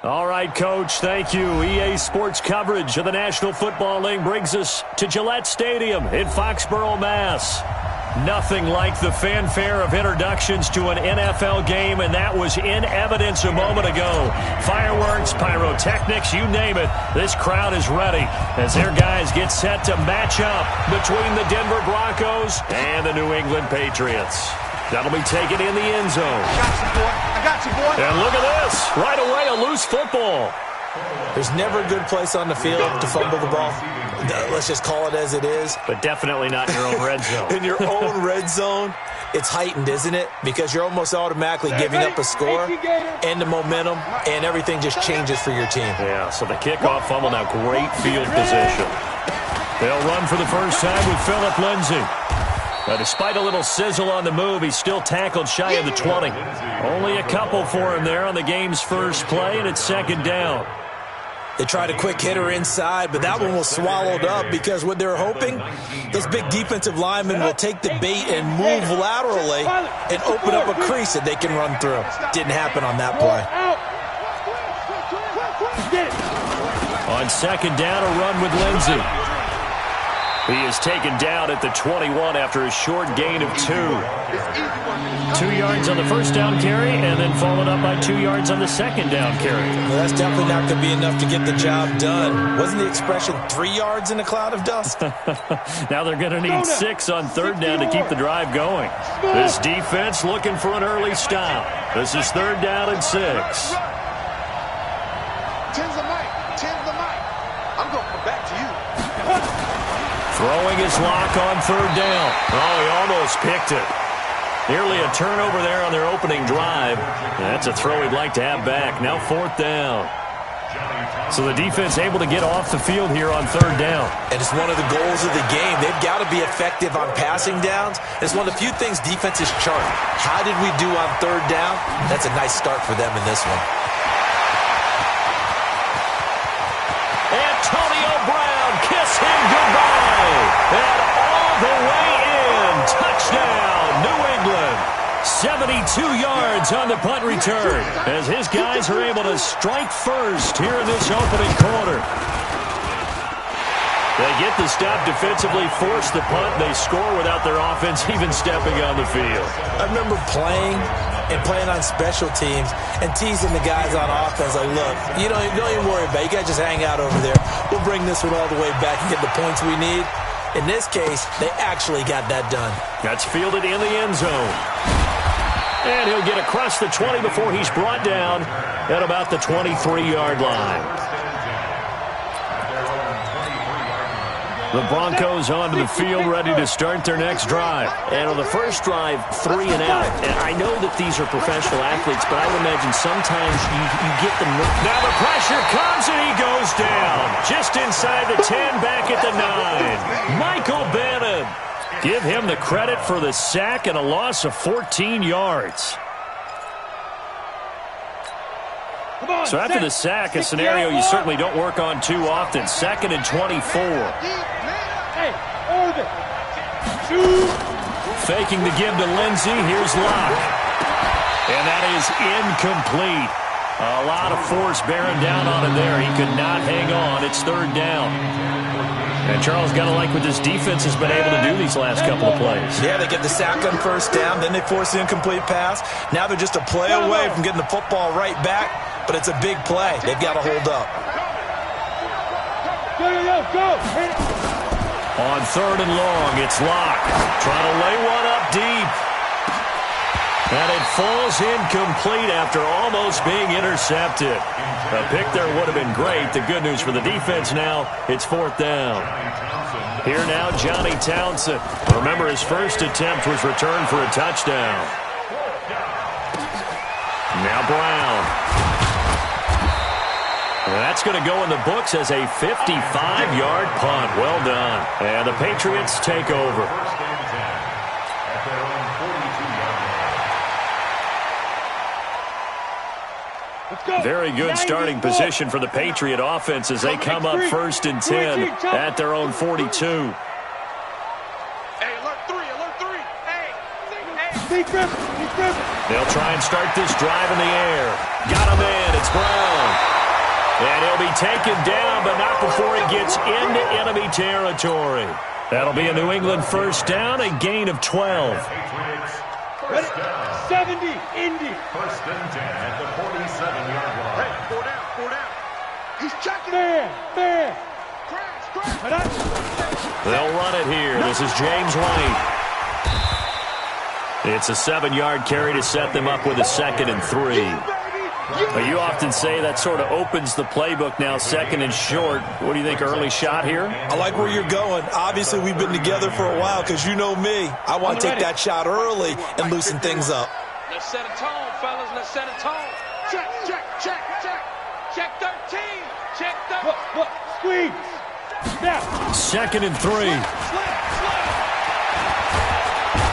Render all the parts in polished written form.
All right, Coach, thank you. EA Sports coverage of the National Football League brings us to Gillette Stadium in Foxborough, Mass. Nothing like the fanfare of introductions to an NFL game, and that was in evidence a moment ago. Fireworks, pyrotechnics, you name it. This crowd is ready as their guys get set to match up between the Denver Broncos and the New England Patriots. That'll be taken in the end zone. I got you, boy. And look at this. Right away, a loose football. There's never a good place on the field to fumble the ball. Let's just call it as it is. But definitely not in your own red zone. In your own red zone, it's heightened, isn't it? Because you're almost automatically giving up a score and the momentum, and everything just changes for your team. Yeah, so the kickoff fumble, now great field position. They'll run for the first time with Phillip Lindsay. But despite a little sizzle on the move, he's still tackled shy of the 20. Only a couple for him there on the game's first play, and it's second down. They tried a quick hitter inside, but that one was swallowed up because what they're hoping, those big defensive linemen will take the bait and move laterally and open up a crease that they can run through. Didn't happen on that play. On second down, a run with Lindsay. He is taken down at the 21 after a short gain of 2. 2 yards on the first down carry, and then followed up by 2 yards on the second down carry. Well, that's definitely not going to be enough to get the job done. Wasn't the expression 3 yards in a cloud of dust? Now they're going to need 6 on third down to keep the drive going. This defense looking for an early stop. This is third down and 6. Tens the mic. I'm going to come back to you. Throwing his lock on third down. Oh, he almost picked it. Nearly a turnover there on their opening drive. That's a throw he'd like to have back. Now fourth down. So the defense able to get off the field here on third down. And it's one of the goals of the game. They've got to be effective on passing downs. It's one of the few things defenses chart. How did we do on third down? That's a nice start for them in this one. Antonio Brown, kiss him goodbye. And all the way in. Touchdown, New England. 72 yards on the punt return as his guys are able to strike first here in this opening quarter. They get the stop defensively, force the punt. They score without their offense even stepping on the field. I remember playing on special teams and teasing the guys on offense like, look, don't even worry about it. You guys just hang out over there. We'll bring this one all the way back and get the points we need. In this case, they actually got that done. That's fielded in the end zone. And he'll get across the 20 before he's brought down at about the 23-yard line. The Broncos onto the field, ready to start their next drive. And on the first drive, 3 and out. And I know that these are professional athletes, but I would imagine sometimes you get them. Now the pressure comes, and he goes down. Just inside the 10, back at the 9. Michael Bannon. Give him the credit for the sack and a loss of 14 yards. So after the sack, a scenario you certainly don't work on too often. 2nd and 24. Faking the give to Lindsay. Here's Locke. And that is incomplete. A lot of force bearing down on him there. He could not hang on. It's third down. And Charles, got to like what this defense has been able to do these last couple of plays. Yeah, they get the sack on first down, then they force the incomplete pass. Now they're just a play away from getting the football right back, but it's a big play. They've got to hold up. On third and long, it's Locke. Trying to lay one up deep. And it falls incomplete after almost being intercepted. A pick there would have been great. The good news for the defense now, it's fourth down. Here now, Johnny Townsend. Remember, his first attempt was returned for a touchdown. Now Brown. And that's going to go in the books as a 55-yard punt. Well done. And the Patriots take over. Very good starting position for the Patriot offense as they come up 1st and 10 at their own 42. Hey, alert 3. Hey. They'll try and start this drive in the air. Got him in. It's Brown. be taken down, but not before he gets into enemy territory. That'll be a New England first down, a gain of 12. Ready? 70, Indy. First and 10 at the 47-yard line. Hey, 4 down, 4 down. He's checking. Fair. Crash. They'll run it here. This is James White. It's a 7-yard carry to set them up with a 2nd and 3. But you often say that sort of opens the playbook now, 2nd and short. What do you think, early shot here? I like where you're going. Obviously, we've been together for a while because you know me. I want to take that shot early and loosen things up. Let's set a tone, fellas. Let's set a tone. Check. Check 13. Check 13. Look. Squeeze. Snap. 2nd and 3. Slip.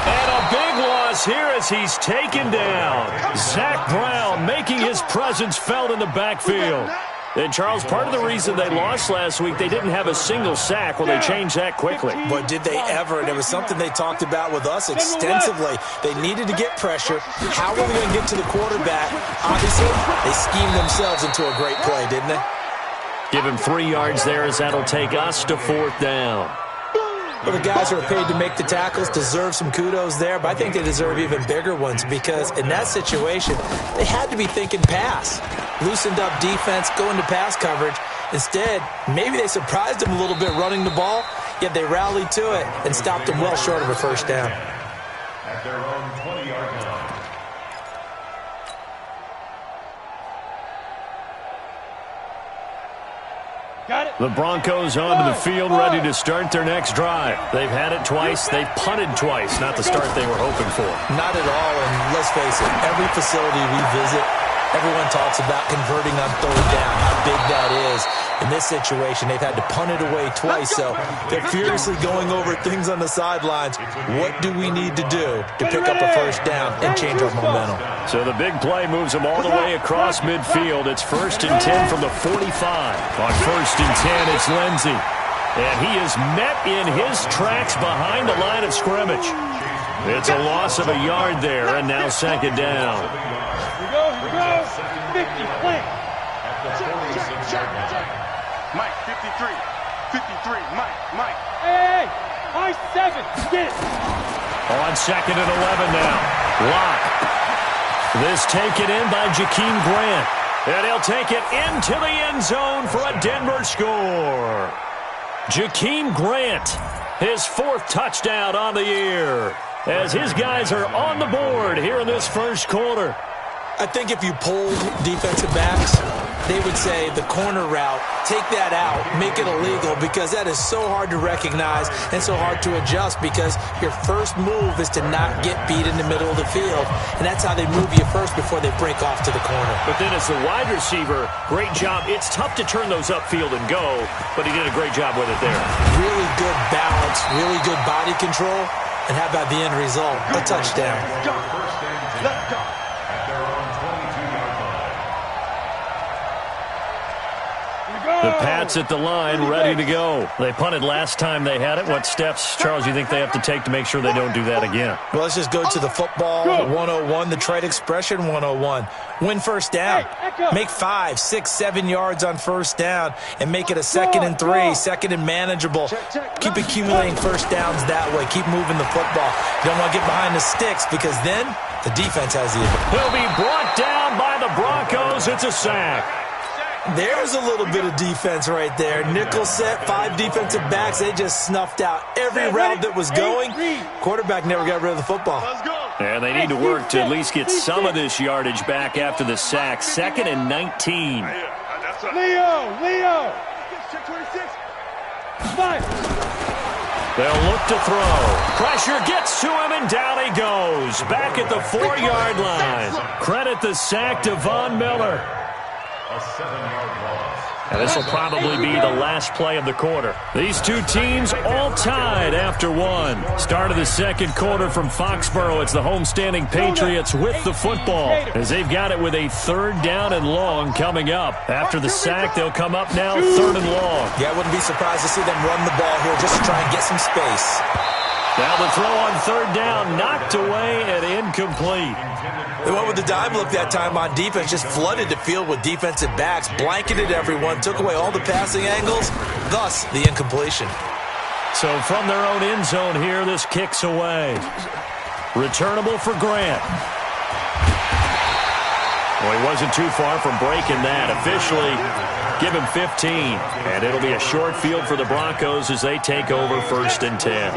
And a big loss here as he's taken down. Zach Brown making his presence felt in the backfield. And, Charles, part of the reason they lost last week, they didn't have a single sack. Well, they changed that quickly. But did they ever? And it was something they talked about with us extensively. They needed to get pressure. How were they going to get to the quarterback? Obviously, they schemed themselves into a great play, didn't they? Give him 3 yards there as that'll take us to 4th down. Well, the guys who are paid to make the tackles deserve some kudos there, but I think they deserve even bigger ones because in that situation, they had to be thinking pass. Loosened up defense, going to pass coverage. Instead, maybe they surprised them a little bit running the ball, yet they rallied to it and stopped them well short of a first down. At their own 20-yard line. Got it. The Broncos onto the field, ready to start their next drive. They've had it twice. They've punted twice. Not the start they were hoping for. Not at all, and let's face it, every facility we visit, everyone talks about converting on 3rd down, how big that is. In this situation, they've had to punt it away twice, so they're furiously going over things on the sidelines. What do we need to do to pick up a first down and change our momentum? So the big play moves them all the way across midfield. It's 1st and 10 from the 45. On 1st and 10, it's Lindsey. And he is met in his tracks behind the line of scrimmage. It's a loss of a yard there, and now 2nd down. Here we go. 50, plant. Check. Mike, 53. Mike. Hey, high 7. Get it. On 2nd and 11 now. Lock. This taken in by Jakeem Grant. And he'll take it into the end zone for a Denver score. Jakeem Grant, his 4th touchdown on the year, as his guys are on the board here in this first quarter. I think if you polled defensive backs, they would say the corner route, take that out, make it illegal, because that is so hard to recognize and so hard to adjust because your first move is to not get beat in the middle of the field, and that's how they move you first before they break off to the corner. But then as the wide receiver, great job. It's tough to turn those upfield and go, but he did a great job with it there. Really good balance, really good body control, and how about the end result? A touchdown. Let's go. At their own 22-yard line. The Pats at the line, ready to go. They punted last time they had it. What steps, Charles, you think they have to take to make sure they don't do that again? Well, let's just go to the football 101, the trade expression 101. Win first down. Make 5, 6, 7 yards on first down and make it a 2nd and 3, 2nd and manageable. Keep accumulating first downs that way. Keep moving the football. You don't want to get behind the sticks because then the defense has the advantage. He'll be brought down by the Broncos. It's a sack. There's a little bit of defense right there. Nickel set, 5 defensive backs. They just snuffed out every route that was going. Quarterback never got rid of the football. Let's go. And they need to work to at least get some of this yardage back after the sack. 2nd and 19. That's a Leo. check 26. 5. They'll look to throw. Pressure gets to him, and down he goes. Back at the 4-yard line. Credit the sack to Von Miller. A 7-yard loss. And this will probably be the last play of the quarter. These two teams all tied after one. Start of the second quarter from Foxborough. It's the homestanding Patriots with the football, as they've got it with a 3rd down and long coming up. After the sack, they'll come up now 3rd and long. Yeah, I wouldn't be surprised to see them run the ball here just to try and get some space. Now the throw on third down, knocked away and incomplete. They went with the dive look that time on defense, just flooded the field with defensive backs, blanketed everyone, took away all the passing angles, thus the incompletion. So from their own end zone here, this kicks away. Returnable for Grant. Well, he wasn't too far from breaking that. Officially, give him 15. And it'll be a short field for the Broncos as they take over 1st and 10.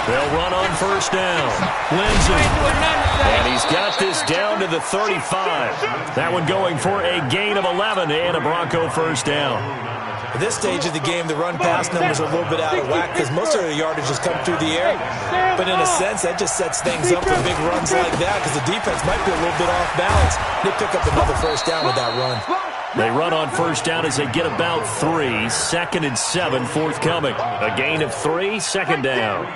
They'll run on 1st down. Lindsey. And he's got this down to the 35. That one going for a gain of 11 and a Bronco 1st down. At this stage of the game, the run-pass numbers are a little bit out of whack because most of the yardage has come through the air. But in a sense, that just sets things up for big runs like that because the defense might be a little bit off balance. They pick up another 1st down with that run. They run on 1st down as they get about 3. 2nd and 7 forthcoming. A gain of 3, 2nd down.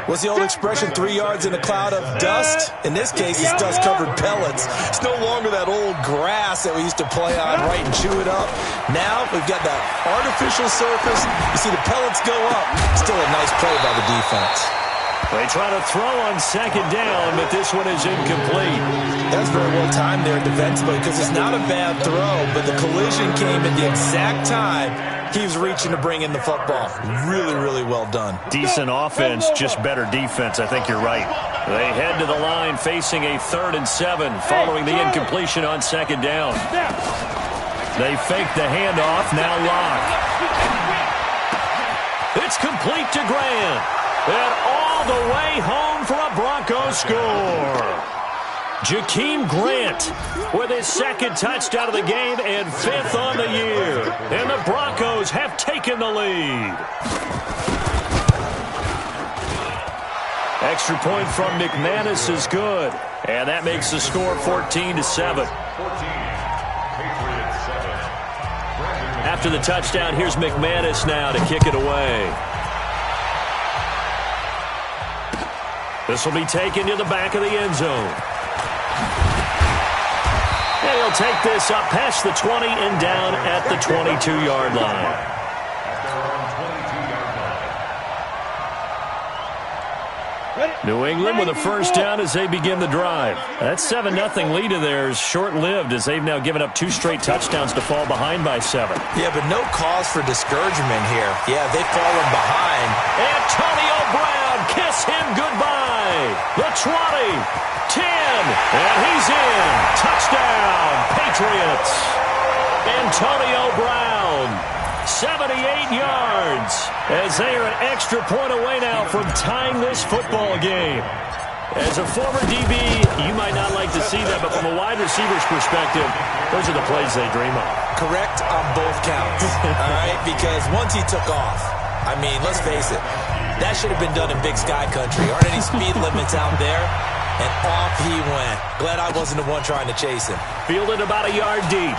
What's the old expression, 3 yards in a cloud of dust? In this case, it's dust-covered pellets. It's no longer that old grass that we used to play on, right, and chew it up. Now we've got that artificial surface. You see the pellets go up. Still a nice play by the defense. They try to throw on 2nd down, but this one is incomplete. That's very well timed there defensively because it's not a bad throw, but the collision came at the exact time he was reaching to bring in the football. Really, really well done. Decent offense, just better defense. I think you're right. They head to the line facing a 3rd and 7 following the incompletion on 2nd down. They fake the handoff, now Locke. It's complete to Grant. And all the way home for a Broncos score. Jakeem Grant with his 2nd touchdown of the game and 5th on the year. And the Broncos have taken the lead. Extra point from McManus is good. And that makes the score 14-7. After the touchdown, here's McManus now to kick it away. This will be taken to the back of the end zone. And he'll take this up past the 20 and down at the 22-yard line. New England with a 1st down as they begin the drive. That 7-0 lead of theirs short-lived as they've now given up 2 straight touchdowns to fall behind by 7. Yeah, but no cause for discouragement here. Yeah, they've fallen behind. Antonio Brown, kiss him goodbye. The 20, 10, and he's in. Touchdown, Patriots. Antonio Brown, 78 yards, as they are an extra point away now from tying this football game. As a former DB, you might not like to see that, but from a wide receiver's perspective, those are the plays they dream of. Correct on both counts, all right? Because once he took off, I mean, let's face it, that should have been done in Big Sky Country. Aren't any speed limits out there? And off he went. Glad I wasn't the one trying to chase him. Fielded about a yard deep.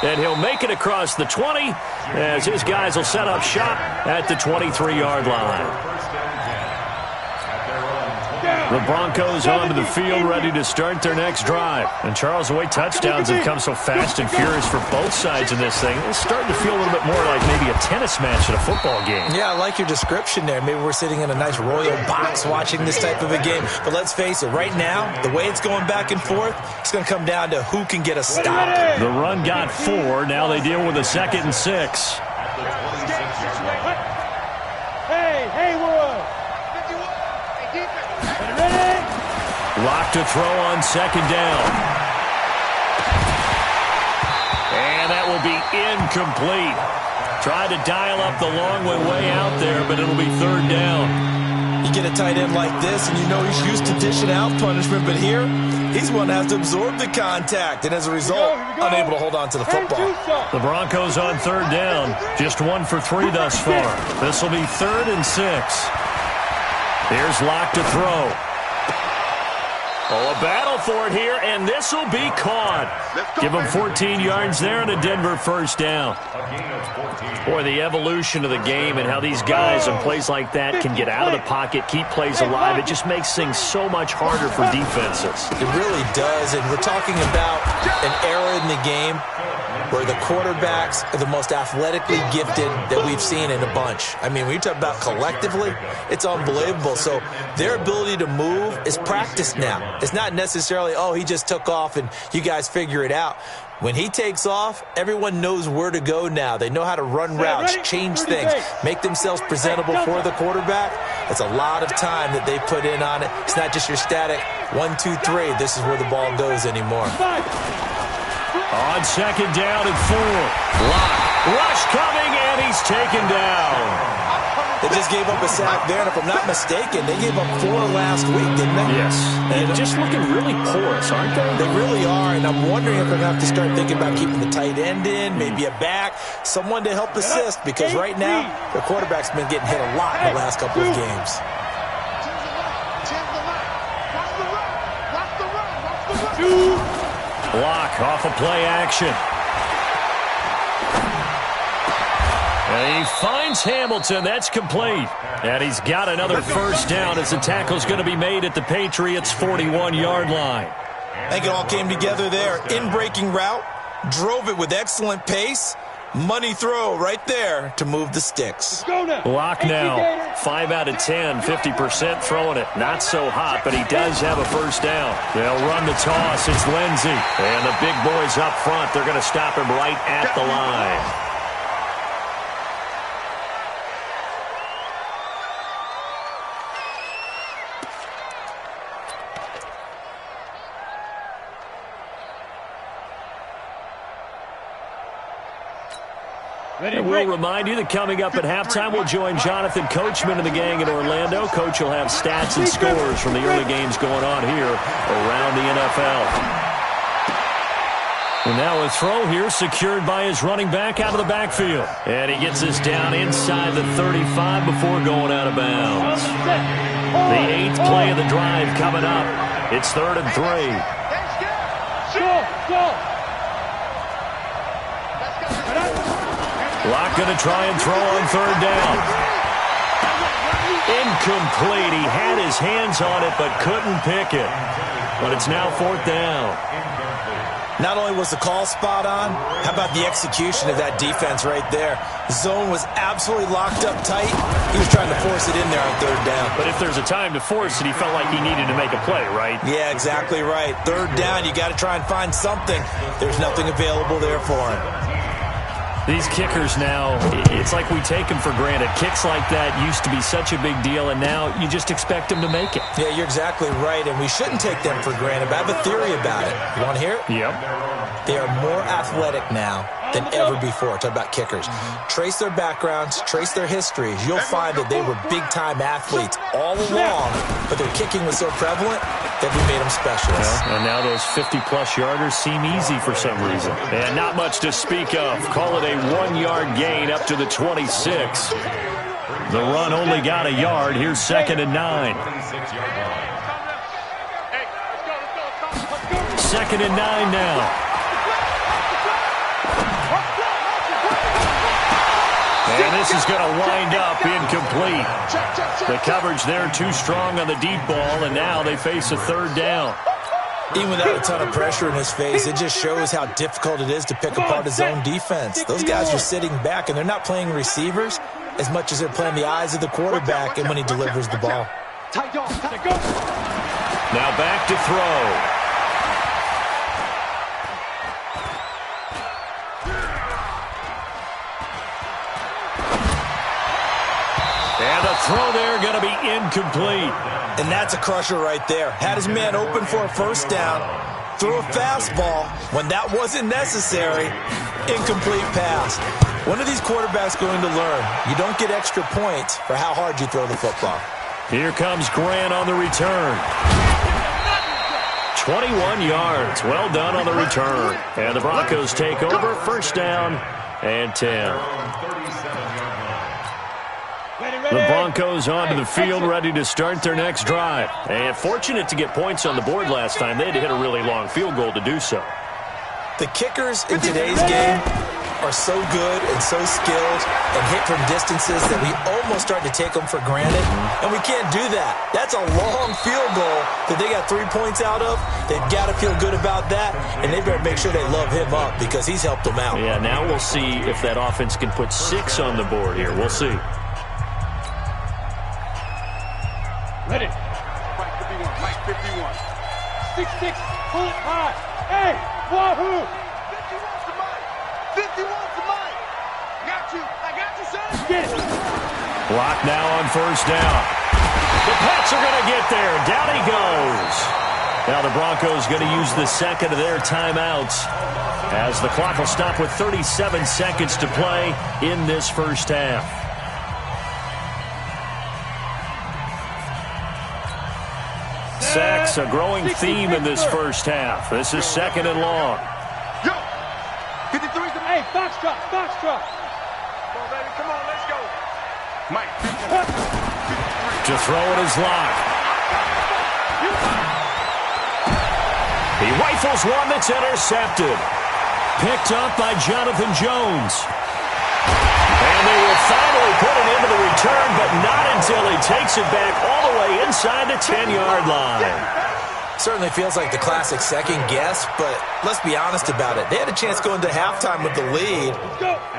And he'll make it across the 20 as his guys will set up shop at the 23-yard line. The Broncos onto the field ready to start their next drive. And Charles, the way touchdowns have come so fast and furious for both sides in this thing, it's starting to feel a little bit more like maybe a tennis match at a football game. Yeah, I like your description there. Maybe we're sitting in a nice royal box watching this type of a game. But let's face it, right now, the way it's going back and forth, it's going to come down to who can get a stop. The run got 4. Now they deal with a 2nd and 6. Hey, Haywood. Lock to throw on 2nd down. And that will be incomplete. Tried to dial up the long way out there, but it'll be 3rd down. You get a tight end like this, and you know he's used to dishing out punishment, but here, he's one that has to absorb the contact, and as a result, unable to hold on to the football. The Broncos on 3rd down. Just 1 for 3 thus far. This will be 3rd and 6. Here's Lock to throw. Oh, a battle for it here, and this will be caught. Give him 14 yards there and a Denver first down. Boy, the evolution of the game and how these guys on plays like that can get out of the pocket, keep plays alive, it just makes things so much harder for defenses. It really does, and we're talking about an era in the game where the quarterbacks are the most athletically gifted that we've seen in a bunch. I mean, when you talk about collectively, it's unbelievable. So their ability to move is practiced now. It's not necessarily, oh, he just took off and you guys figure it out. When he takes off, everyone knows where to go now. They know how to run routes, change things, make themselves presentable for the quarterback. It's a lot of time that they put in on it. It's not just your static 1, 2, 3. This is where the ball goes anymore. On second down and 4. Rush coming, and he's taken down. They just gave up a sack there, and if I'm not mistaken, they gave up 4 last week, didn't they? Yes. And just looking really porous, aren't they? They really are, and I'm wondering if they're going to have to start thinking about keeping the tight end in, maybe a back, someone to help assist, because right now, their quarterback's been getting hit a lot in the last couple of games. Block off of play action. And he finds Hamilton. That's complete. And he's got another first down as the tackle's going to be made at the Patriots' 41-yard line. I think it all came together there. In-breaking route, drove it with excellent pace. Money throw right there to move the sticks. Block now. 5 out of 10, 50% throwing it. Not so hot, but he does have a first down. They'll run the toss. It's Lindsey. And the big boys up front, they're going to stop him right at the line. And we'll remind you that coming up at halftime, we'll join Jonathan Coachman and the gang in Orlando. Coach will have stats and scores from the early games going on here around the NFL. And now a throw here secured by his running back out of the backfield. And he gets this down inside the 35 before going out of bounds. The 8th play of the drive coming up. It's 3rd and 3. Go! Locke going to try and throw on 3rd down. Incomplete. He had his hands on it but couldn't pick it. But it's now 4th down. Not only was the call spot on, how about the execution of that defense right there? The zone was absolutely locked up tight. He was trying to force it in there on 3rd down. But if there's a time to force it, he felt like he needed to make a play, right? Yeah, exactly right. 3rd down, you got to try and find something. There's nothing available there for him. These kickers now, it's like we take them for granted. Kicks like that used to be such a big deal, and now you just expect them to make it. Yeah, you're exactly right, and we shouldn't take them for granted. But I have a theory about it. You want to hear it? Yep. They are more athletic now than ever before. Talk about kickers. Trace their backgrounds, trace their histories. You'll find that they were big-time athletes all along, but their kicking was so prevalent that we made them specialists. Well, and now those 50-plus yarders seem easy for some reason. And not much to speak of. Call it a 1-yard gain up to the 26. The run only got a yard. Here's 2nd and 9. 2nd and 9 now. And this is going to wind up incomplete. The coverage there too strong on the deep ball, and now they face a 3rd down. Even without a ton of pressure in his face, it just shows how difficult it is to pick apart his own defense. Those guys are sitting back, and they're not playing receivers as much as they're playing the eyes of the quarterback and when he delivers the ball. Now back to throw. And the throw there going to be incomplete. And that's a crusher right there. Had his man open for a first down, threw a fastball when that wasn't necessary, incomplete pass. When are these quarterbacks going to learn? You don't get extra points for how hard you throw the football. Here comes Grant on the return. 21 yards. Well done on the return. And the Broncos take over. First down and 10. The Broncos onto the field, ready to start their next drive. And fortunate to get points on the board last time. They had to hit a really long field goal to do so. The kickers in today's game are so good and so skilled and hit from distances that we almost start to take them for granted, and we can't do that. That's a long field goal that they got 3 points out of. They've got to feel good about that, and they better make sure they love him up because he's helped them out. Yeah, now we'll see if that offense can put 6 on the board here. We'll see. Ready. Mike 51. Mike 51. 6-6. Pull it high. Hey, wahoo. 51 to Mike. 51 to Mike. Got you. I got you, son. Get it. Block now on first down. The Pats are going to get there. Down he goes. Now the Broncos going to use the second of their timeouts as the clock will stop with 37 seconds to play in this first half. Sacks, a growing theme in this first half. This is second and long. Yo. 53's the Hey, foxtrot, foxtrot. Come on, baby. Come on, let's go. Mike. To throw it is Locke. He rifles one that's intercepted. Picked up by Jonathan Jones. And they will finally put it into the return, but not until he takes it back all the way inside the 10-yard line. Certainly feels like the classic second guess, but let's be honest about it. They had a chance going to halftime with the lead.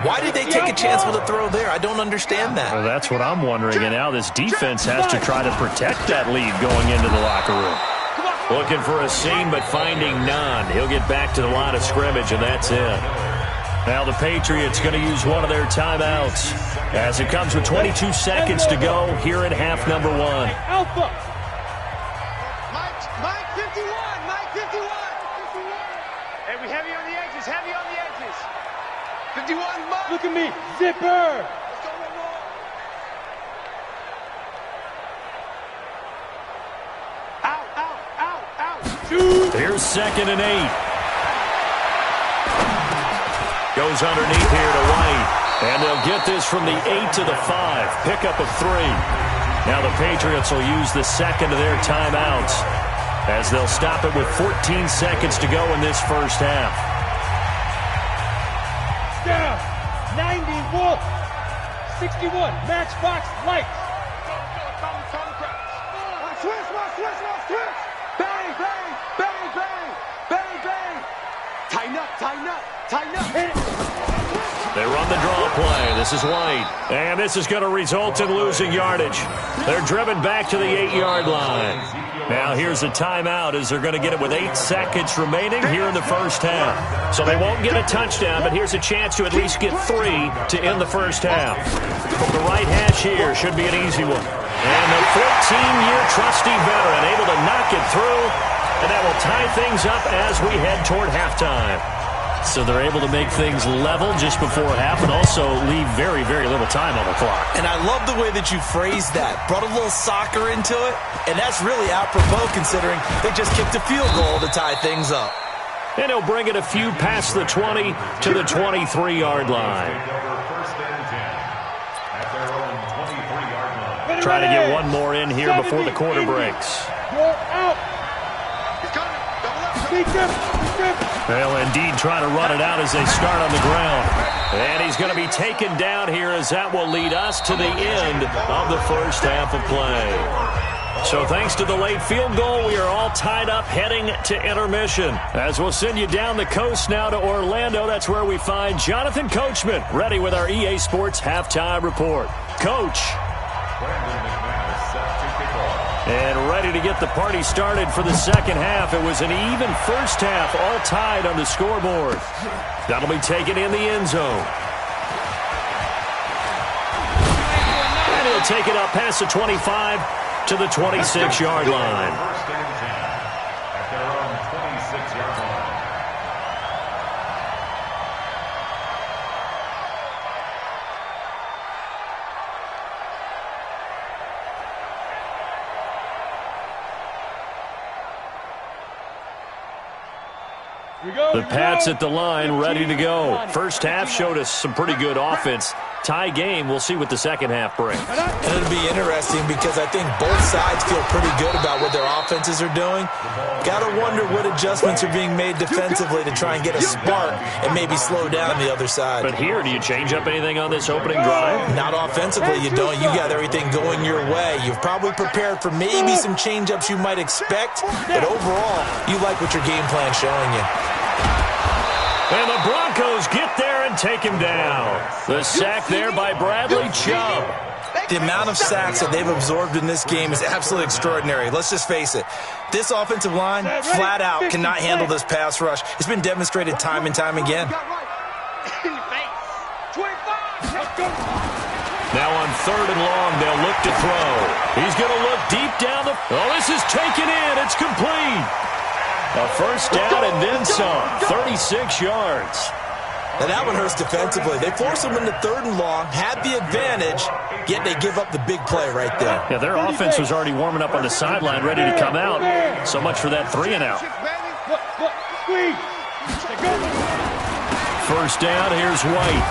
Why did they take a chance with a throw there? I don't understand that. Well, that's what I'm wondering, and now this defense has to try to protect that lead going into the locker room. Looking for a seam, but finding none. He'll get back to the line of scrimmage, and that's it. Now the Patriots going to use one of their timeouts as it comes with 22 seconds to go here in half number 1. Alpha. Mike 51. Mike 51. Hey, we heavy on the edges. Heavy on the edges. 51, Mike. Look at me. Zipper. Let's go, one more. Out, out, out, out. Shoot. Here's second and 8. Goes underneath here to White. And they'll get this from the 8 to the 5. Pickup of 3. Now the Patriots will use the second of their timeouts as they'll stop it with 14 seconds to go in this first half. Down. 90 Wolf. 61. Matchbox lights. Switch. Bang, bang, bang, bang, bang, bang. Tighten up, tighten up, tighten up. Hit it. They run the draw play. This is White. And this is going to result in losing yardage. They're driven back to the 8-yard line. Now here's a timeout as they're going to get it with 8 seconds remaining here in the first half. So they won't get a touchdown, but here's a chance to at least get 3 to end the first half. From the right hash here should be an easy one. And the 14-year trusty veteran able to knock it through, and that will tie things up as we head toward halftime. So they're able to make things level just before half and also leave very, very little time on the clock. And I love the way that you phrased that. Brought a little soccer into it, and that's really apropos considering they just kicked a field goal to tie things up. And he'll bring it a few past the 20 to the 23-yard line. Try to get one more in here before the quarter breaks. You're out. He's coming. Double up. Speak up. They'll indeed try to run it out as they start on the ground. And he's going to be taken down here as that will lead us to the end of the first half of play. So thanks to the late field goal, we are all tied up heading to intermission. As we'll send you down the coast now to Orlando, that's where we find Jonathan Coachman ready with our EA Sports halftime report. Coach. And ready to get the party started for the second half. It was an even first half, all tied on the scoreboard. That'll be taken in the end zone. And he'll take it up past the 25 to the 26-yard line. First and 10 at their own 26-yard line. The Pats at the line, ready to go. First half showed us some pretty good offense. Tie game. We'll see what the second half brings. And it'll be interesting because I think both sides feel pretty good about what their offenses are doing. Got to wonder what adjustments are being made defensively to try and get a spark and maybe slow down the other side. But here, do you change up anything on this opening drive? Not offensively, you don't. You got everything going your way. You've probably prepared for maybe some change-ups you might expect, but overall, you like what your game plan's showing you. And the Broncos get there and take him down. The sack there by Bradley Chubb. The amount of sacks that they've absorbed in this game is absolutely extraordinary. Let's just face it. This offensive line, flat out, cannot handle this pass rush. It's been demonstrated time and time again. Now on 3rd and long, they'll look to throw. He's going to look deep down the... Oh, this is taken in. It's complete. A first down and then some. 36 yards. Now that one hurts defensively. They force them into 3rd and long, had the advantage, yet they give up the big play right there. Yeah, their offense was already warming up on the sideline, ready to come out. So much for that 3 and out. First down, here's White.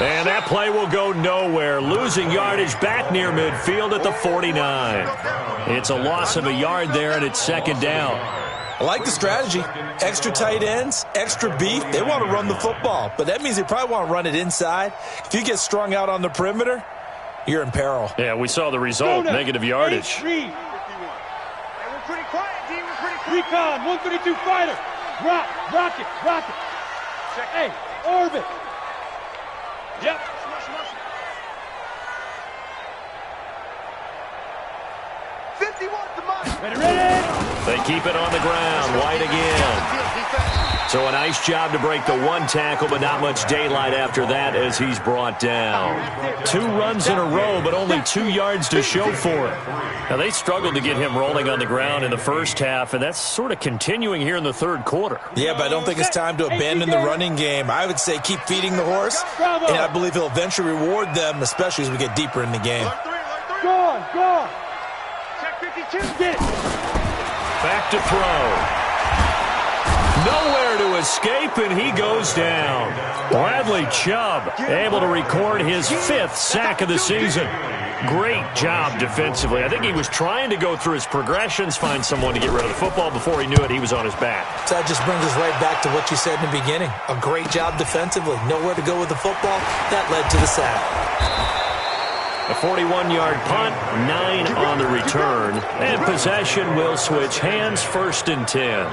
And that play will go nowhere. Losing yardage back near midfield at the 49. It's a loss of a yard there, and it's 2nd down. I like the strategy. Extra tight ends, extra beef. They want to run the football, but that means they probably want to run it inside. If you get strung out on the perimeter, you're in peril. Yeah, we saw the result, negative yardage. We're pretty quiet, D. We're pretty quiet. Recon, 132 fighter. Rocket. Hey, orbit. Yep. 51 to mine. Ready. They keep it on the ground. White again. So a nice job to break the 1 tackle, but not much daylight after that as he's brought down. 2 runs in a row, but only 2 yards to show for it. Now, they struggled to get him rolling on the ground in the first half, and that's sort of continuing here in the 3rd quarter. Yeah, but I don't think it's time to abandon the running game. I would say keep feeding the horse, and I believe he'll eventually reward them, especially as we get deeper in the game. Go. Check 52. Get it. Back to throw. Nowhere to escape, and he goes down. Bradley Chubb able to record his 5th sack of the season. Great job defensively. I think he was trying to go through his progressions, find someone to get rid of the football. Before he knew it, he was on his back. So that just brings us right back to what you said in the beginning. A great job defensively. Nowhere to go with the football. That led to the sack. A 41-yard punt, 9 on the return. And possession will switch hands, 1st and 10.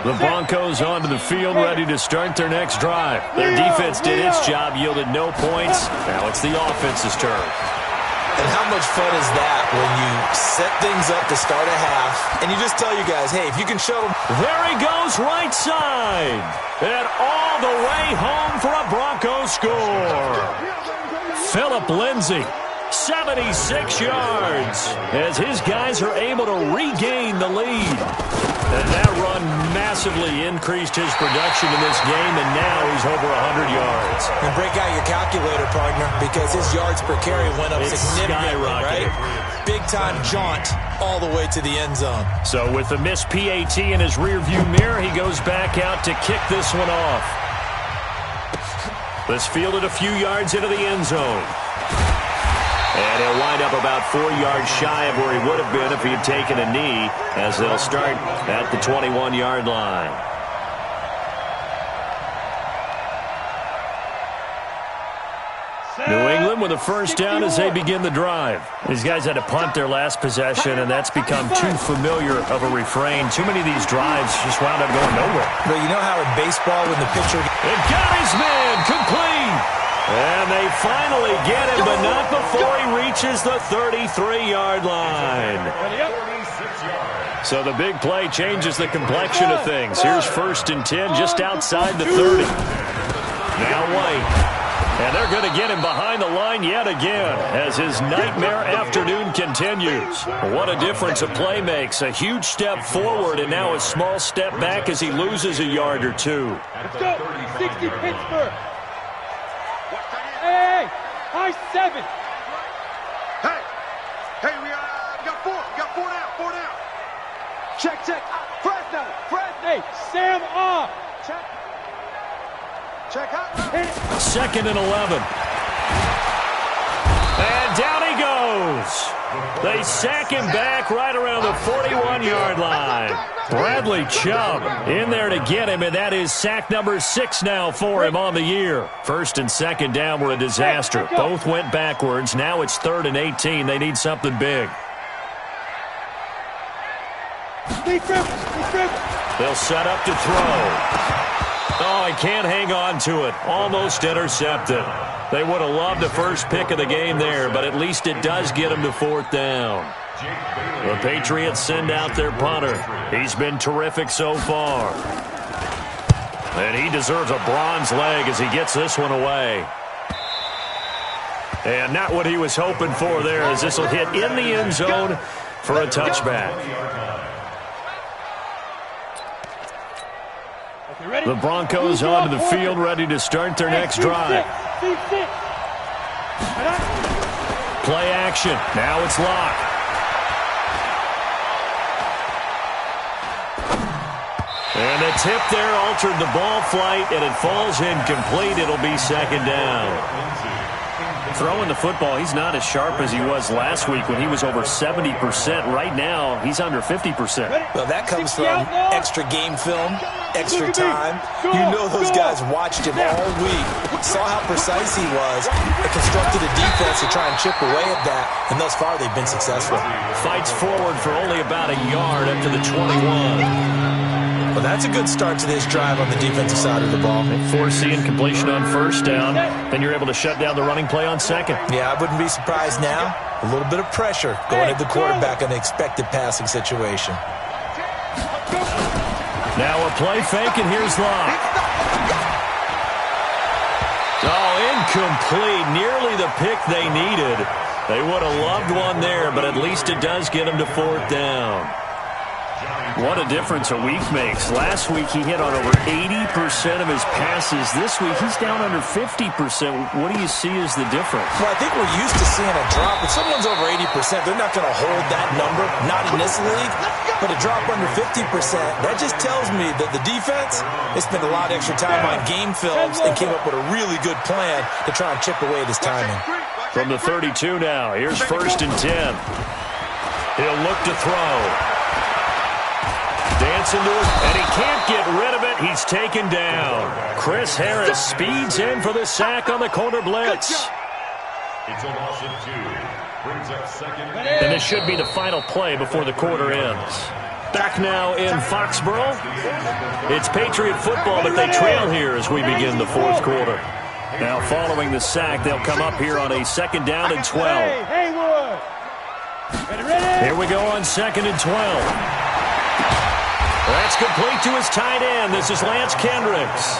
The Broncos onto the field, ready to start their next drive. Their defense did its job, yielded no points. Now it's the offense's turn. And how much fun is that when you set things up to start a half, and you just tell you guys, hey, if you can show them. There he goes, right side. And all the way home for a Broncos score. Phillip Lindsay, 76 yards, as his guys are able to regain the lead. And that run massively increased his production in this game, and now he's over 100 yards. And break out your calculator, partner, because his yards per carry went up significantly, right? Big-time jaunt all the way to the end zone. So with the missed PAT in his rearview mirror, he goes back out to kick this one off. This fielded a few yards into the end zone. And he'll wind up about 4 yards shy of where he would have been if he had taken a knee, as they'll start at the 21-yard line. New England with a first down as they begin the drive. These guys had to punt their last possession, and that's become too familiar of a refrain. Too many of these drives just wound up going nowhere. But you know how in baseball when the pitcher... It got his man complete. And they finally get him, but not before he reaches the 33-yard line. So the big play changes the complexion of things. Here's 1st and 10 just outside the 30. Now White. And they're going to get him behind the line yet again as his nightmare afternoon continues. What a difference a play makes. A huge step forward and now a small step back as he loses a yard or 2. Let's go. 60 Pittsburgh. Hey, high 7. Hey, we got 4. We got 4 down. Check. Fresno. Hey, Sam off. Check. Check out. 2nd and 11. And down he goes. They sack him back right around the 41-yard line. Bradley Chubb in there to get him, and that is sack number 6 now for him on the year. 1st and 2nd down were a disaster. Both went backwards. Now it's 3rd and 18. They need something big. They'll set up to throw. Oh, he can't hang on to it. Almost intercepted. They would have loved the first pick of the game there, but at least it does get them to 4th down. The Patriots send out their punter. He's been terrific so far. And he deserves a bronze leg as he gets this one away. And not what he was hoping for there, as this will hit in the end zone for a touchback. The Broncos onto the field, ready to start their next drive. Play action. Now it's Locke. And a tip there altered the ball flight, and it falls incomplete. It'll be 2nd down. Throwing the football, he's not as sharp as he was last week when he was over 70%. Right now, he's under 50%. Well, that comes from extra game film, extra time. You know those guys watched him all week, saw how precise he was, and constructed a defense to try and chip away at that, and thus far they've been successful. Fights forward for only about a yard up to the 21. Well, that's a good start to this drive on the defensive side of the ball. Force the incompletion on 1st down. Then you're able to shut down the running play on 2nd. Yeah, I wouldn't be surprised now. A little bit of pressure going at the quarterback in the expected passing situation. Now a play fake, and here's Locke. Oh, incomplete. Nearly the pick they needed. They would have loved one there, but at least it does get them to 4th down. What a difference a week makes. Last week he hit on over 80% of his passes. This week he's down under 50%. What do you see as the difference? Well, I think we're used to seeing a drop. If someone's over 80%, they're not going to hold that number, not in this league. But a drop under 50%, that just tells me that the defense, they spent a lot of extra time on game films and came up with a really good plan to try and chip away at his timing. From the 32 now, here's 1st and 10. He'll look to throw. Dancing to it, and he can't get rid of it. He's taken down. Chris Harris speeds in for the sack on the corner blitz. It's a loss of 2. Brings up 2nd. And this should be the final play before the quarter ends. Back now in Foxborough. It's Patriot football, but they trail here as we begin the 4th quarter. Now following the sack, they'll come up here on a 2nd down and 12. Here we go on 2nd and 12. That's complete to his tight end. This is Lance Kendricks.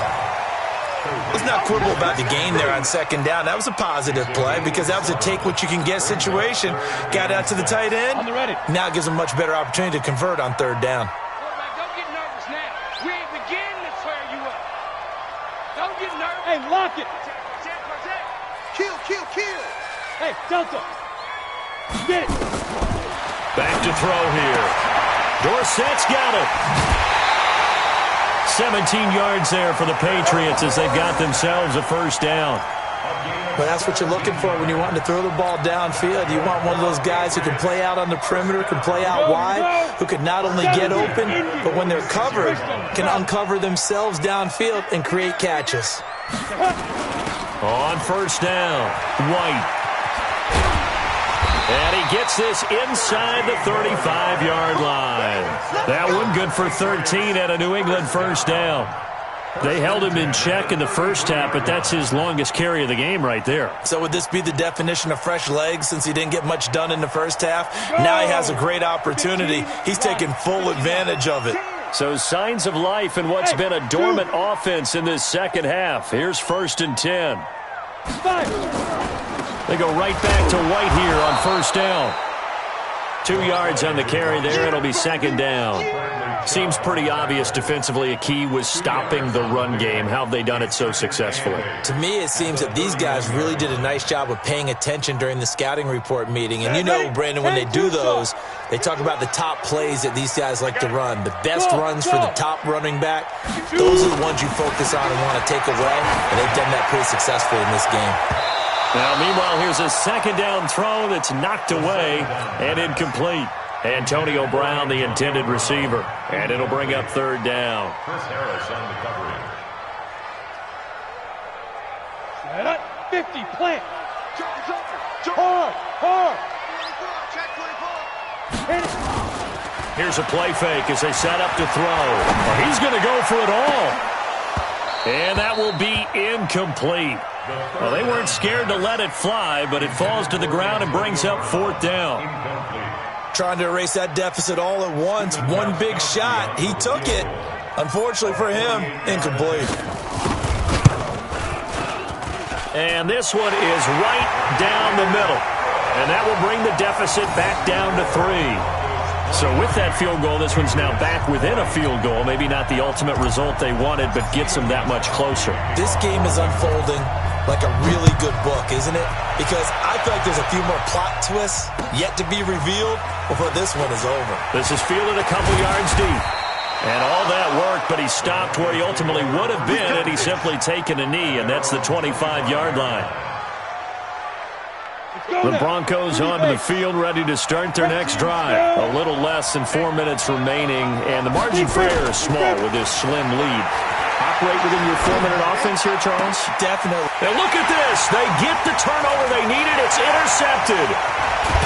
Let's not quibble about the gain there on 2nd down. That was a positive play because that was a take-what-you-can-get situation. Got out to the tight end. Now it gives him a much better opportunity to convert on 3rd down. Don't get nervous now. We ain't beginning to tear you up. Don't get nervous. Hey, lock it. Protect. Kill, kill, kill. Hey, Delta. Get it. Back to throw here. Dorsett's got it. 17 yards there for the Patriots as they've got themselves a 1st down. Well, that's what you're looking for when you're wanting to throw the ball downfield. You want one of those guys who can play out on the perimeter, can play out wide, who can not only get open, but when they're covered, can uncover themselves downfield and create catches. On 1st down, White. And he gets this inside the 35-yard line. That one good for 13 at a New England 1st down. They held him in check in the first half, but that's his longest carry of the game right there. So would this be the definition of fresh legs since he didn't get much done in the first half? Now he has a great opportunity. He's taking full advantage of it. So signs of life in what's been a dormant offense in this 2nd half. Here's 1st and 10. They go right back to White here on 1st down. 2 yards on the carry there. It'll be 2nd down. Seems pretty obvious defensively a key was stopping the run game. How have they done it so successfully? To me, it seems that these guys really did a nice job of paying attention during the scouting report meeting. And you know, Brandon, when they do those, they talk about the top plays that these guys like to run. The best runs for the top running back, those are the ones you focus on and want to take away. And they've done that pretty successfully in this game. Now, meanwhile, here's a second down throw that's knocked away and incomplete. Antonio Brown, the intended receiver. And it'll bring up third down. Chris Harris on the coverage. Set up, 50, plant. Hard, hard. Hit it. Here's a play fake as they set up to throw. He's going to go for it all. And that will be incomplete. Well, they weren't scared to let it fly, but it falls to the ground and brings up fourth down. Trying to erase that deficit all at once. One big shot. He took it. Unfortunately for him, incomplete. And this one is right down the middle. And that will bring the deficit back down to 3. So with that field goal, this one's now back within a field goal. Maybe not the ultimate result they wanted, but gets them that much closer. This game is unfolding like a really good book, isn't it? Because I feel like there's a few more plot twists yet to be revealed before this one is over. This is fielded a couple yards deep. And all that worked, but he stopped where he ultimately would have been had he simply taken a knee, and that's the 25-yard line. The Broncos onto the field, ready to start their next drive. A little less than 4 minutes remaining, and the margin for error is small with this slim lead. Operate within your 4-minute offense here, Charles? Definitely. And look at this. They get the turnover they needed. It's intercepted.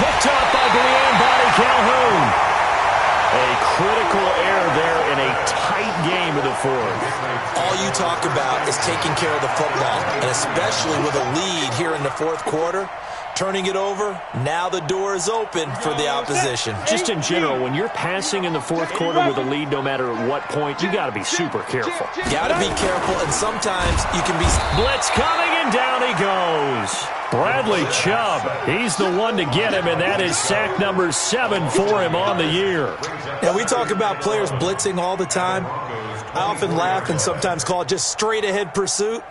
Picked up by Breanne Bonnie Calhoun. A critical error there in a tight game of the fourth. All you talk about is taking care of the football, and especially with a lead here in the fourth quarter. Turning it over, now the door is open for the opposition. Just in general, when you're passing in the fourth quarter with a lead, no matter at what point, you got to be super careful. Got to be careful, and sometimes you can be... Blitz coming, and down he goes. Bradley Chubb, he's the one to get him, and that is sack number 7 for him on the year. Yeah, we talk about players blitzing all the time. I often laugh and sometimes call it just straight-ahead pursuit.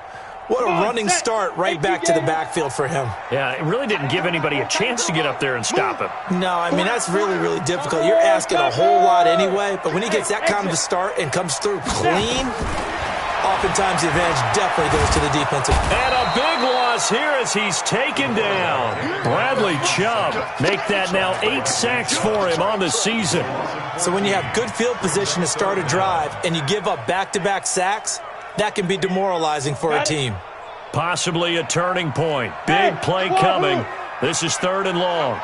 What a running start right back to the backfield for him. Yeah, it really didn't give anybody a chance to get up there and stop him. No, I mean, that's really, really difficult. You're asking a whole lot anyway, but when he gets that kind of a start and comes through clean, oftentimes the advantage definitely goes to the defensive. And a big loss here as he's taken down. Bradley Chubb make that now 8 sacks for him on the season. So when you have good field position to start a drive and you give up back-to-back sacks, that can be demoralizing for a team. Possibly a turning point. Big play coming. This is 3rd and long.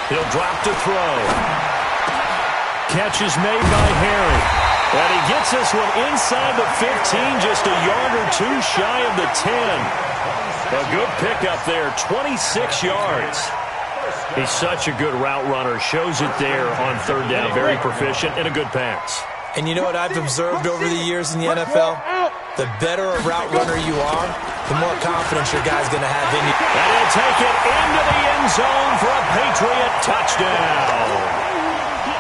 He'll drop to throw. Catch is made by Harry. And he gets this one inside the 15, just a yard or 2 shy of the 10. A good pickup there, 26 yards. He's such a good route runner. Shows it there on 3rd down. Very proficient and a good pass. And you know what I've observed over the years in the NFL? The better a route runner you are, the more confidence your guy's going to have in you. And he'll take it into the end zone for a Patriot touchdown.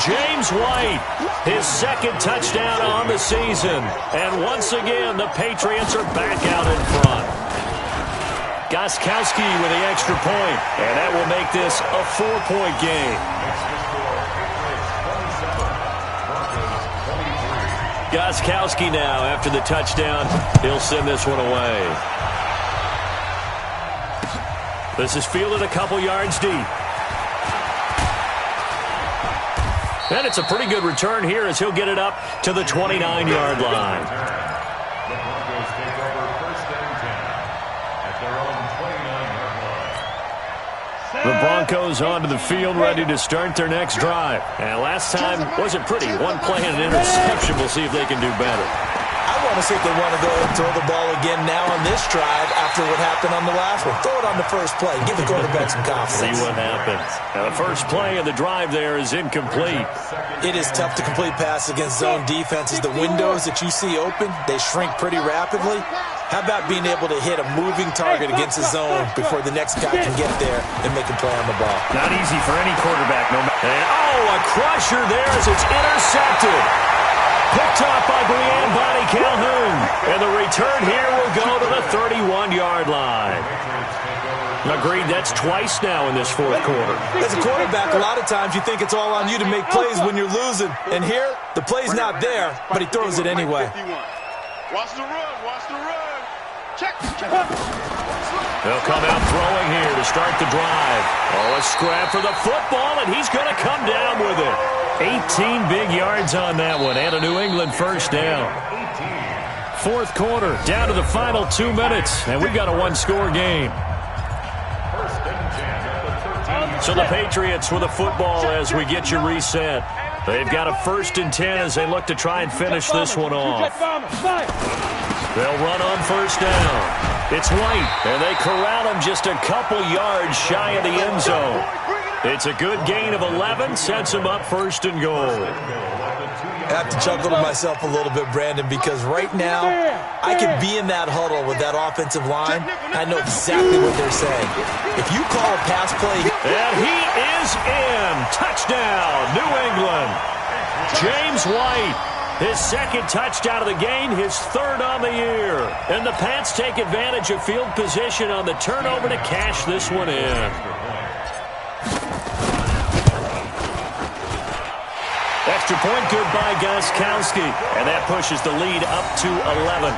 James White, his 2nd touchdown on the season. And once again, the Patriots are back out in front. Gostkowski with the extra point, and that will make this a 4-point game. Gostkowski now, after the touchdown, he'll send this one away. This is fielded a couple yards deep. And it's a pretty good return here as he'll get it up to the 29-yard line. The Broncos take over 1st and 10 at their own 29-yard line. The Broncos onto the field, ready to start their next drive. And last time wasn't pretty. 1 play and an interception. We'll see if they can do better. I want to see if they want to go and throw the ball again now on this drive after what happened on the last one. Throw it on the first play. Give the quarterback some confidence. See what happens. Now the first play of the drive there is incomplete. It is tough to complete passes against zone defenses. The windows that you see open, they shrink pretty rapidly. How about being able to hit a moving target against the zone before the next guy can get there and make a play on the ball? Not easy for any quarterback. No matter. And, a crusher there as it's intercepted. Picked off by Brianne Bonnie Calhoun. And the return here will go to the 31-yard line. Agreed, that's twice now in this fourth quarter. As a quarterback, a lot of times you think it's all on you to make plays when you're losing. And here, the play's not there, but he throws it anyway. Watch the run, watch the run. Check. They'll come out throwing here to start the drive. A scrap for the football, and he's going to come down with it. 18 big yards on that one, and a New England first down. Fourth quarter, down to the final 2 minutes, and we've got a one-score game. So the Patriots with a football as we get you reset. They've got a 1st and 10 as they look to try and finish this one off. They'll run on first down. It's White, and they corral him just a couple yards shy of the end zone. It's a good gain of 11, sets him up 1st and goal. I have to chuckle to myself a little bit, Brandon, because right now I could be in that huddle with that offensive line. I know exactly what they're saying. If you call a pass play... And he is in. Touchdown, New England. James White, his 2nd touchdown of the game, his 3rd on the year. And the Pats take advantage of field position on the turnover to cash this one in. Extra point good by Gostkowski, and that pushes the lead up to 11.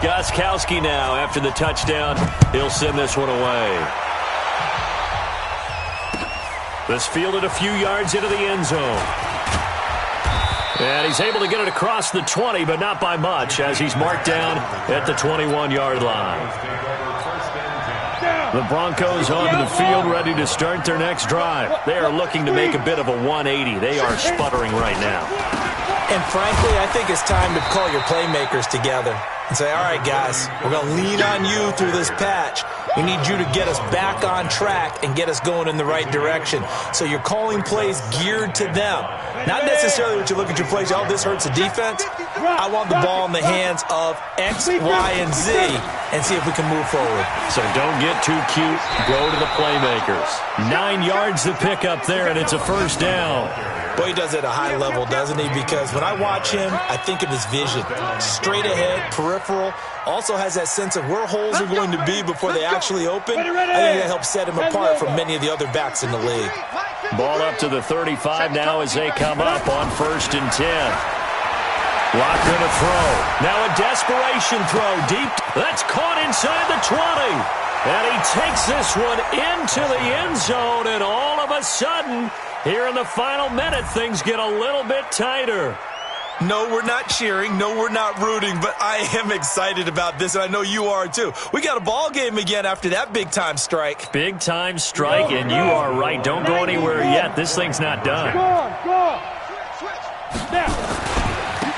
Gostkowski now, after the touchdown, he'll send this one away. This fielded a few yards into the end zone. And he's able to get it across the 20, but not by much, as he's marked down at the 21-yard line. The Broncos onto the field, ready to start their next drive. They are looking to make a bit of a 180. They are sputtering right now. And frankly, I think it's time to call your playmakers together and say, all right, guys, we're going to lean on you through this patch. We need you to get us back on track and get us going in the right direction. So you're calling plays geared to them. Not necessarily what you look at your plays, oh, this hurts the defense. I want the ball in the hands of X, Y, and Z and see if we can move forward. So don't get too cute. Go to the playmakers. 9 yards to pick up there, and it's a first down. Boy, he does it at a high level, doesn't he? Because when I watch him, I think of his vision. Straight ahead, peripheral. Also has that sense of where holes are going to be before they actually open. I think that helps set him apart from many of the other backs in the league. Ball up to the 35 now as they come up on 1st and 10. Locked in a throw. Now a desperation throw deep. That's caught inside the 20. And he takes this one into the end zone, and all of a sudden, here in the final minute, things get a little bit tighter. No, we're not cheering. No, we're not rooting, but I am excited about this, and I know you are too. We got a ball game again after that big-time strike. Big-time strike, and you are right. Don't go anywhere yet. This thing's not done. Go.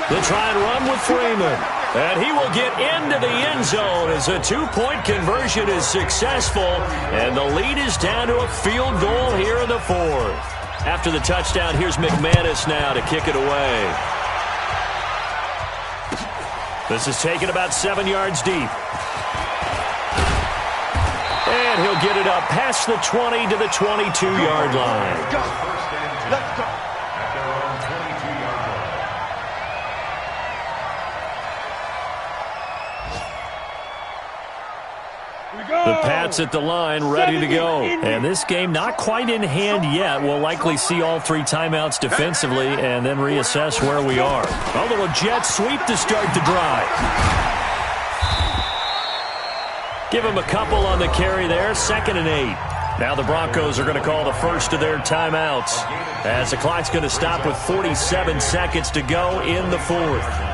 They'll try and run with Freeman. And he will get into the end zone as a 2-point conversion is successful. And the lead is down to a field goal here in the 4th. After the touchdown, here's McManus now to kick it away. This is taken about 7 yards deep. And he'll get it up past the 20 to the 22-yard line. Let's go. The Pats at the line, ready to go. And this game not quite in hand yet. We'll likely see all 3 timeouts defensively and then reassess where we are. A little jet sweep to start the drive. Give him a couple on the carry there, 2nd and 8. Now the Broncos are going to call the first of their timeouts as the clock's going to stop with 47 seconds to go in the 4th.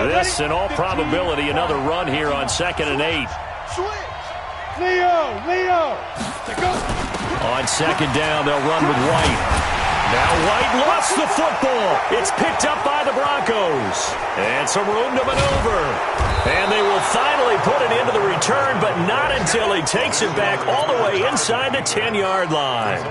This, in all probability, another run here on 2nd and 8. Leo, to go. On second down, they'll run with White. Now White lost the football. It's picked up by the Broncos. And some room to maneuver. And they will finally put it into the return, but not until he takes it back all the way inside the 10-yard line.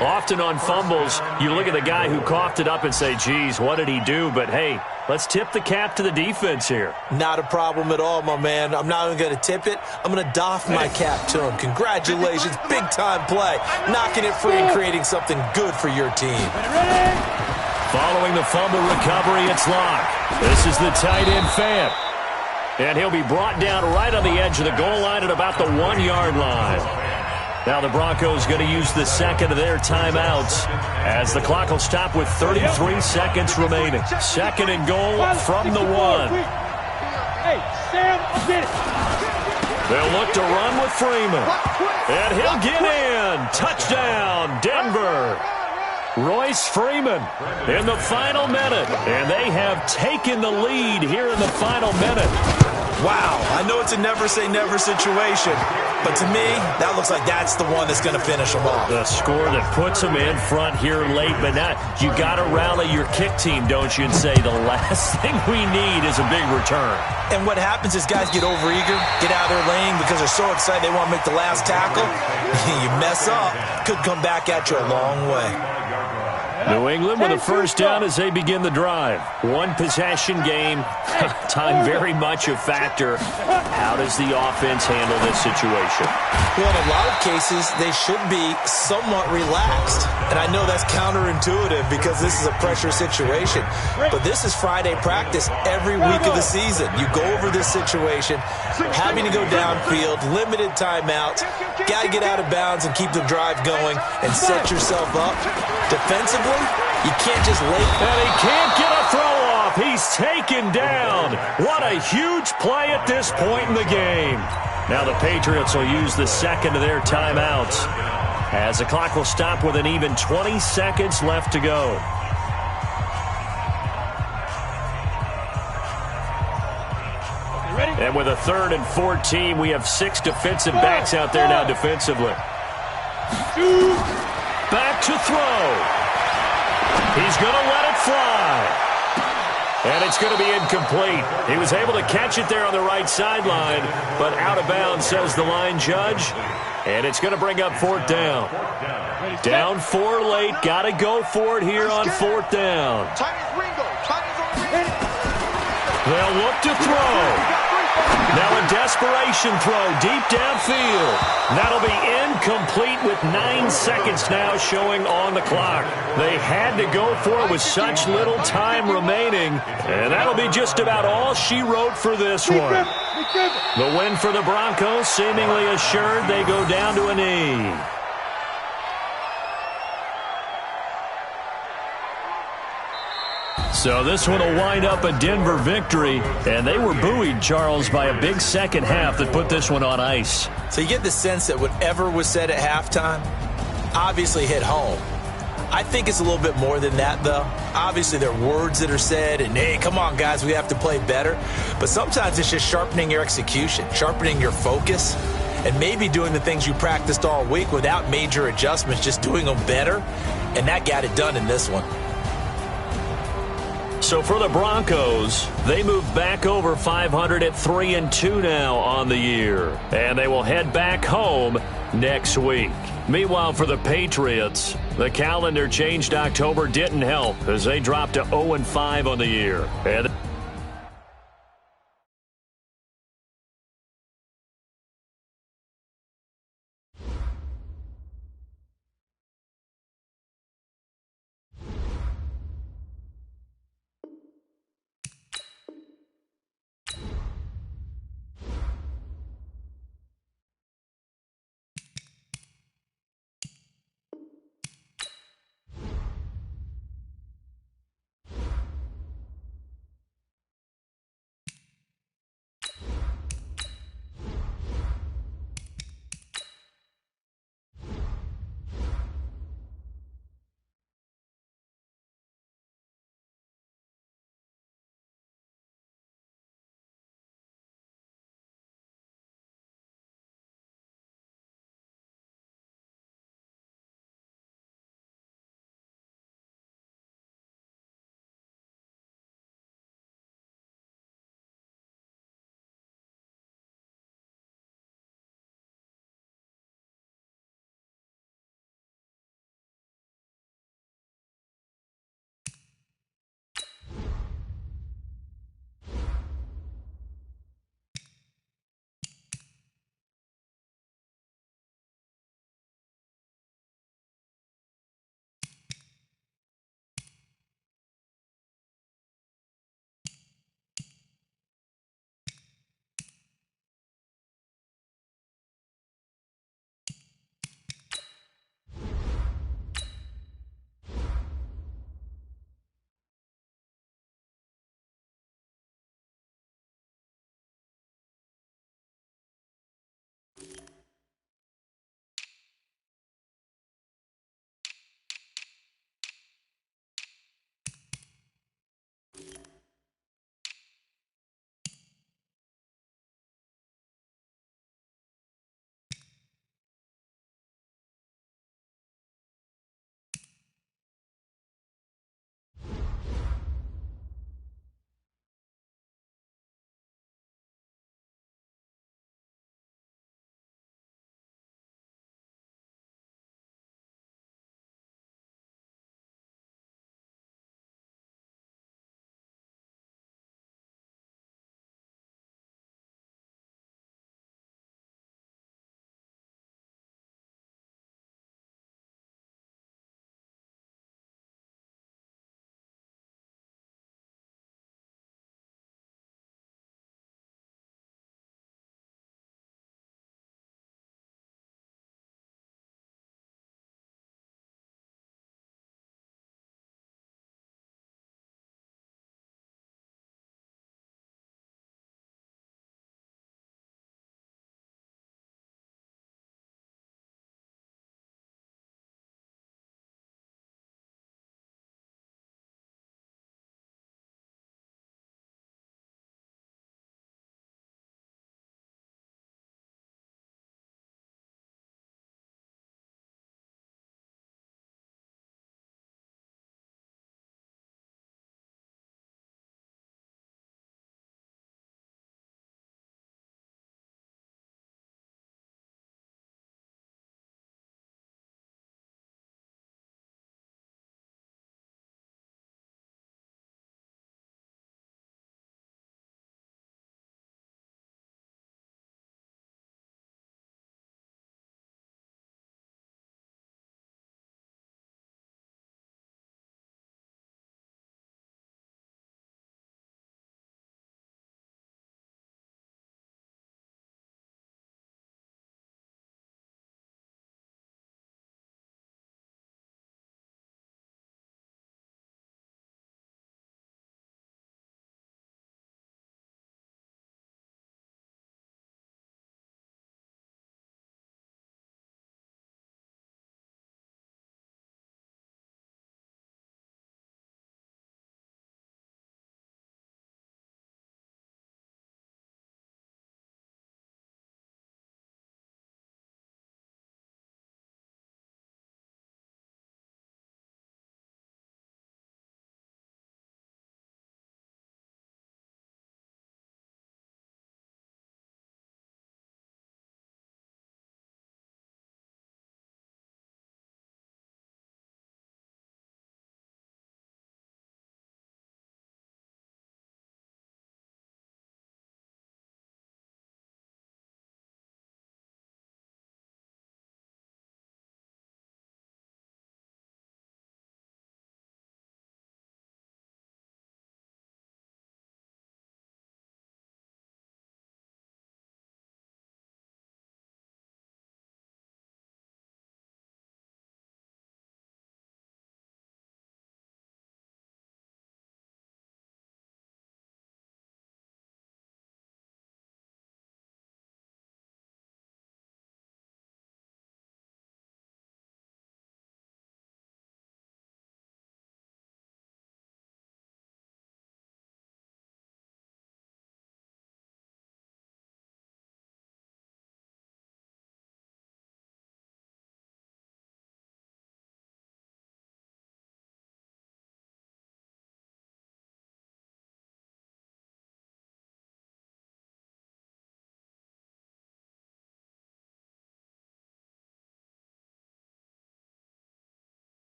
Often on fumbles, you look at the guy who coughed it up and say, geez, what did he do? But, hey, let's tip the cap to the defense here. Not a problem at all, my man. I'm not even going to tip it. I'm going to doff my cap to him. Congratulations. Big-time play. Knocking it free and creating something good for your team. Following the fumble recovery, it's Locke. This is the tight end Fant. And he'll be brought down right on the edge of the goal line at about the 1-yard line. Now the Broncos going to use the second of their timeouts as the clock will stop with 33 seconds remaining. Second and goal from the 1. Hey, Sam, get it. They'll look to run with Freeman. And he'll get in. Touchdown, Denver. Royce Freeman in the final minute. And they have taken the lead here in the final minute. Wow, I know it's a never-say-never situation, but to me, that looks like that's the one that's going to finish them off. The score that puts them in front here late, but now you got to rally your kick team, don't you, and say the last thing we need is a big return. And what happens is guys get overeager, get out of their lane because they're so excited they want to make the last tackle. You mess up, could come back at you a long way. New England with a first down as they begin the drive. One possession game. Time very much a factor. How does the offense handle this situation? Well, in a lot of cases, they should be somewhat relaxed. And I know that's counterintuitive because this is a pressure situation. But this is Friday practice every week of the season. You go over this situation, having to go downfield, limited timeouts, got to get out of bounds and keep the drive going and set yourself up. Defensively, you can't just lay. And he can't get a throw off. He's taken down. What a huge play at this point in the game. Now the Patriots will use the second of their timeouts as the clock will stop with an even 20 seconds left to go. And with a 3rd and 14, we have 6 defensive backs out there now defensively. Back to throw. He's going to let it fly. And it's going to be incomplete. He was able to catch it there on the right sideline, but out of bounds, says the line judge. And it's going to bring up 4th down. Down 4 late. Got to go for it here on 4th down. They'll look to throw. Now a desperation throw deep downfield. That'll be incomplete with 9 seconds now showing on the clock. They had to go for it with such little time remaining. And that'll be just about all she wrote for this one. The win for the Broncos seemingly assured. They go down to a knee. So this one will wind up a Denver victory, and they were buoyed, Charles, by a big second half that put this one on ice. So you get the sense that whatever was said at halftime obviously hit home. I think it's a little bit more than that, though. Obviously, there are words that are said, and, hey, come on, guys, we have to play better. But sometimes it's just sharpening your execution, sharpening your focus, and maybe doing the things you practiced all week without major adjustments, just doing them better, and that got it done in this one. So for the Broncos, they move back over 500 at 3-2 now on the year. And they will head back home next week. Meanwhile, for the Patriots, the calendar changed October didn't help as they dropped to 0-5 on the year. And